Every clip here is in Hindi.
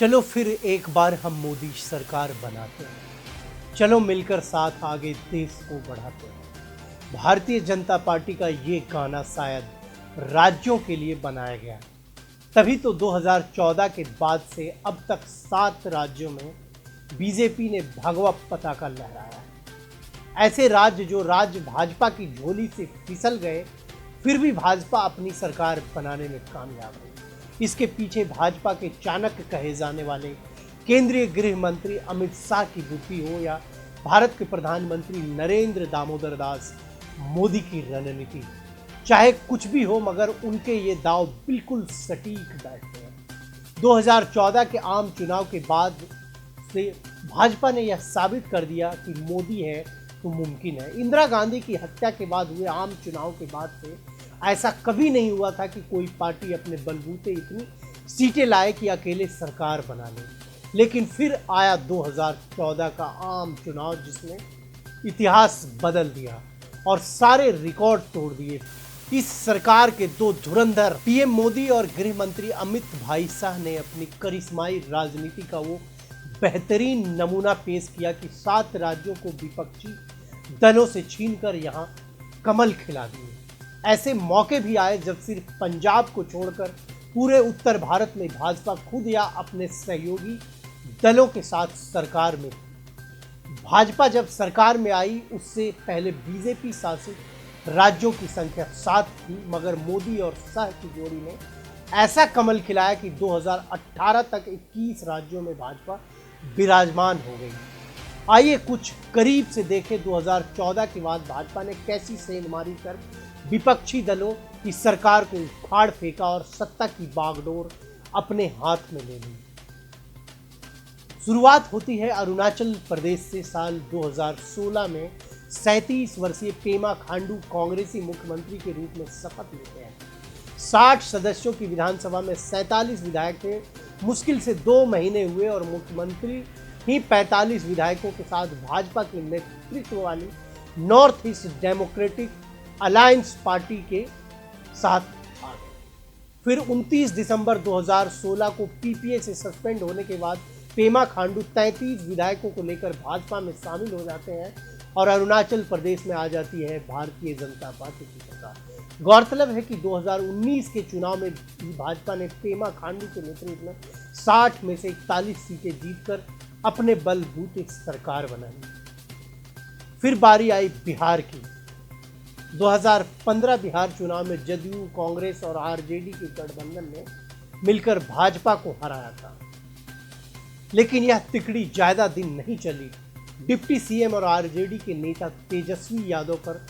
चलो फिर एक बार हम मोदी सरकार बनाते हैं। चलो मिलकर साथ आगे देश को बढ़ाते हैं। भारतीय जनता पार्टी का ये गाना शायद राज्यों के लिए बनाया गया है। तभी तो 2014 के बाद से अब तक 7 राज्यों में बीजेपी ने भगवा पताका लहराया है। ऐसे राज्य जो राज्य भाजपा की झोली से फिसल गए, फिर भी भाजपा अपनी सरकार बनाने में कामयाब रही। इसके पीछे भाजपा के चाणक्य कहे जाने वाले केंद्रीय गृह मंत्री अमित शाह की बुद्धि हो या भारत के प्रधानमंत्री नरेंद्र दामोदर दास मोदी की रणनीति, चाहे कुछ भी हो, मगर उनके ये दाव बिल्कुल सटीक बैठते हैं। 2014 के आम चुनाव के बाद से भाजपा ने यह साबित कर दिया कि मोदी है तो मुमकिन है। इंदिरा गांधी की हत्या के बाद हुए आम चुनाव के बाद से ऐसा कभी नहीं हुआ था कि कोई पार्टी अपने बलबूते इतनी सीटें लाए कि अकेले सरकार बना ले। लेकिन फिर आया 2014 का आम चुनाव, जिसने इतिहास बदल दिया और सारे रिकॉर्ड तोड़ दिए। इस सरकार के दो धुरंधर पीएम मोदी और गृह मंत्री अमित भाई शाह ने अपनी करिश्माई राजनीति का वो बेहतरीन नमूना पेश किया कि 7 राज्यों को विपक्षी दलों से छीनकर यहाँ कमल खिला दिए। ऐसे मौके भी आए जब सिर्फ पंजाब को छोड़कर पूरे उत्तर भारत में भाजपा खुद या अपने सहयोगी दलों के साथ सरकार में थी। भाजपा जब सरकार में आई, उससे पहले बीजेपी शासित राज्यों की संख्या 7 थी, मगर मोदी और शाह की जोड़ी ने ऐसा कमल खिलाया कि 2018 तक 21 राज्यों में भाजपा विराजमान हो गई। आइए कुछ करीब से देखें 2014 के बाद भाजपा ने कैसी सेंधमारी कर विपक्षी दलों की सरकार को उखाड़ फेंका और सत्ता की बागडोर अपने हाथ में ले ली। शुरुआत होती है अरुणाचल प्रदेश से। साल 2016 में 37 वर्षीय पेमा खांडू कांग्रेसी मुख्यमंत्री के रूप में शपथ लेते हैं। 60 सदस्यों की विधानसभा में 47 विधायक थे। मुश्किल से 2 महीने हुए और मुख्यमंत्री ही 45 विधायकों के साथ भाजपा के नेतृत्व वाली north east democratic alliance party के साथ आ गए। फिर 29 दिसंबर 2016 को पीपीए से सस्पेंड होने के बाद पेमा खांडू 33 विधायकों को लेकर भाजपा में शामिल हो जाते हैं और अरुणाचल प्रदेश में आ जाती है भारतीय जनता पार्टी की सरकार। गौरतलब है कि 2019 के चुनाव में भी भाजपा ने पेमा खांडू के नेतृत्व में 60 में से 41 सीटें जीतकर अपने बलबूते सरकार बनाई। फिर बारी आई बिहार की। 2015 बिहार चुनाव में जदयू, कांग्रेस और आरजेडी के गठबंधन ने मिलकर भाजपा को हराया था, लेकिन यह तिकड़ी ज्यादा दिन नहीं चली। डिप्टी सीएम और आरजेडी के नेता तेजस्वी यादव पर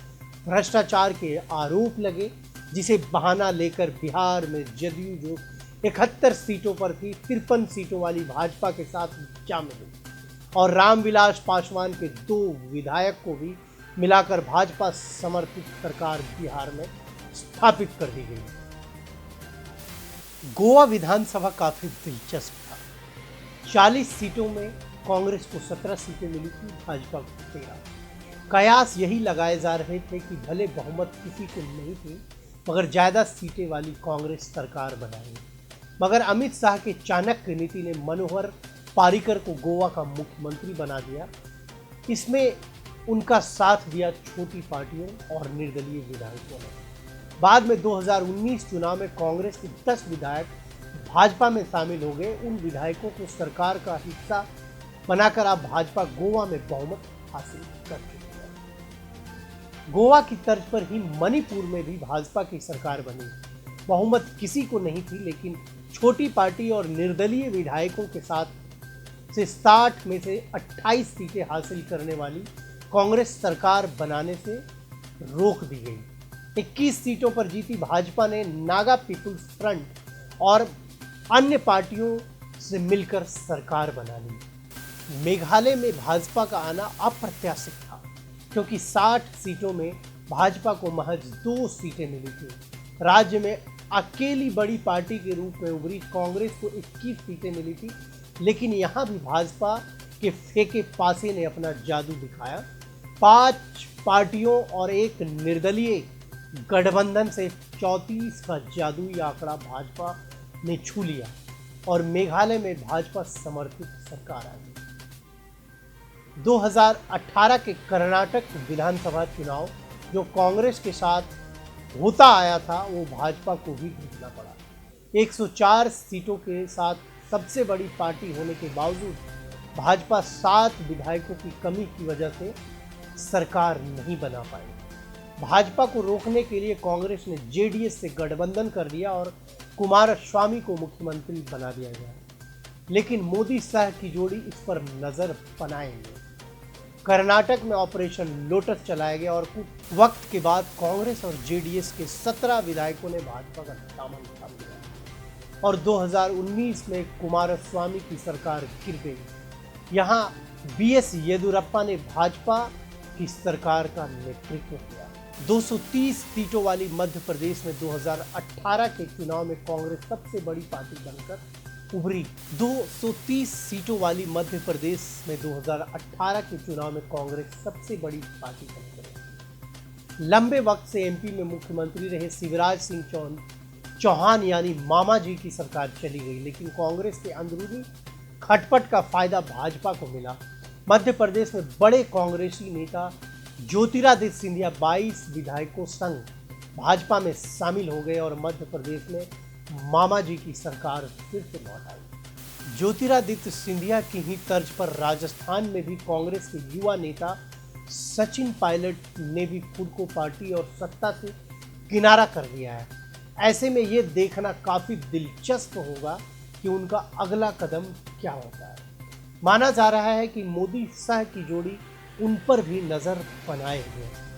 भ्रष्टाचार के आरोप लगे, जिसे बहाना लेकर बिहार में जदयू जो 71 सीटों पर थी, 53 सीटों वाली भाजपा के साथ जा मिली और रामविलास पासवान के 2 विधायक को भी मिलाकर भाजपा समर्थित सरकार बिहार में स्थापित कर दी गई। गोवा विधानसभा काफी दिलचस्प था। 40 सीटों में कांग्रेस को 17 सीटें मिली थी, भाजपा को 13। कयास यही लगाए जा रहे थे कि भले बहुमत किसी को नहीं थी, मगर ज्यादा सीटें वाली कांग्रेस सरकार बनाएगी। मगर अमित शाह के चाणक्य नीति ने मनोहर पारिकर को गोवा का मुख्यमंत्री बना दिया। इसमें उनका साथ दिया छोटी पार्टियों और निर्दलीय विधायकों ने। बाद में 2019 चुनाव में कांग्रेस के 10 विधायक भाजपा में शामिल हो गए। उन विधायकों को सरकार का हिस्सा बनाकर अब भाजपा गोवा में बहुमत हासिल कर चुकी है। गोवा की तर्ज पर ही मणिपुर में भी भाजपा की सरकार बनी। बहुमत किसी को नहीं थी, लेकिन छोटी पार्टी और निर्दलीय विधायकों के साथ से 60 में से 28 सीटें हासिल करने वाली कांग्रेस सरकार बनाने से रोक दी गई। 21 सीटों पर जीती भाजपा ने नागा पीपुल्स फ्रंट और अन्य पार्टियों से मिलकर सरकार बना ली। मेघालय में भाजपा का आना अप्रत्याशित था, क्योंकि 60 सीटों में भाजपा को महज 2 सीटें मिली थी। राज्य में अकेली बड़ी पार्टी के रूप में उभरी कांग्रेस को 21 सीटें मिली थी, लेकिन यहाँ भी भाजपा के फेंके पासे ने अपना जादू दिखाया। 5 पार्टियों और एक निर्दलीय गठबंधन से 34 का जादुई आंकड़ा भाजपा ने छू लिया। और मेघालय में भाजपा समर्थित सरकार आ गई। 2018 के कर्नाटक विधानसभा चुनाव जो कांग्रेस के साथ होता आया था वो भाजपा को भी जीतना पड़ा। 104 सीटों के साथ सबसे बड़ी पार्टी होने के बावजूद भाजपा 7 विधायकों की कमी की वजह से सरकार नहीं बना पाई। भाजपा को रोकने के लिए कांग्रेस ने जेडीएस से गठबंधन कर लिया और कुमारस्वामी को मुख्यमंत्री बना दिया गया। लेकिन मोदी शाह की जोड़ी इस पर नजर बनाएंगे। कर्नाटक में ऑपरेशन लोटस चलाया गया और कुछ वक्त के बाद कांग्रेस और जेडीएस के 17 विधायकों ने भाजपा का दामन थाम लिया और 2019 में कुमारस्वामी की सरकार गिर गई। यहाँ बीएस येदियुरप्पा ने भाजपा की सरकार का नेतृत्व किया। 230 सीटों वाली मध्य प्रदेश में 2018 के चुनाव में कांग्रेस सबसे बड़ी पार्टी बनकर उभरी। 230 सीटों वाली मध्य प्रदेश में 2018 के चुनाव में कांग्रेस सबसे बड़ी पार्टी बनकर। लंबे वक्त से एमपी में मुख्यमंत्री रहे शिवराज सिंह चौहान यानी मामा जी की सरकार चली गई, लेकिन कांग्रेस के अंदरूनी खटपट का फायदा भाजपा को मिला। मध्य प्रदेश में बड़े कांग्रेसी नेता ज्योतिरादित्य सिंधिया 22 विधायकों संग भाजपा में शामिल हो गए और मध्य प्रदेश में मामा जी की सरकार फिर से लौट आई। ज्योतिरादित्य सिंधिया की ही तर्ज पर राजस्थान में भी कांग्रेस के युवा नेता सचिन पायलट ने भी खुद को पार्टी और सत्ता से किनारा कर दिया है। ऐसे में ये देखना काफी दिलचस्प होगा कि उनका अगला कदम क्या होता है। माना जा रहा है कि मोदी शाह की जोड़ी उन पर भी नजर बनाए हुए है।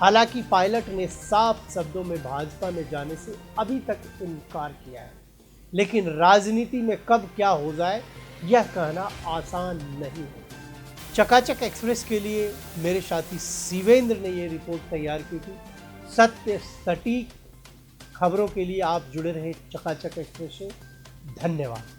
हालांकि पायलट ने साफ शब्दों में भाजपा में जाने से अभी तक इनकार किया है, लेकिन राजनीति में कब क्या हो जाए यह कहना आसान नहीं है। चकाचक एक्सप्रेस के लिए मेरे साथी शिवेंद्र ने यह रिपोर्ट तैयार की थी। सत्य सटीक खबरों के लिए आप जुड़े रहे चकाचक एक्सप्रेस से। धन्यवाद।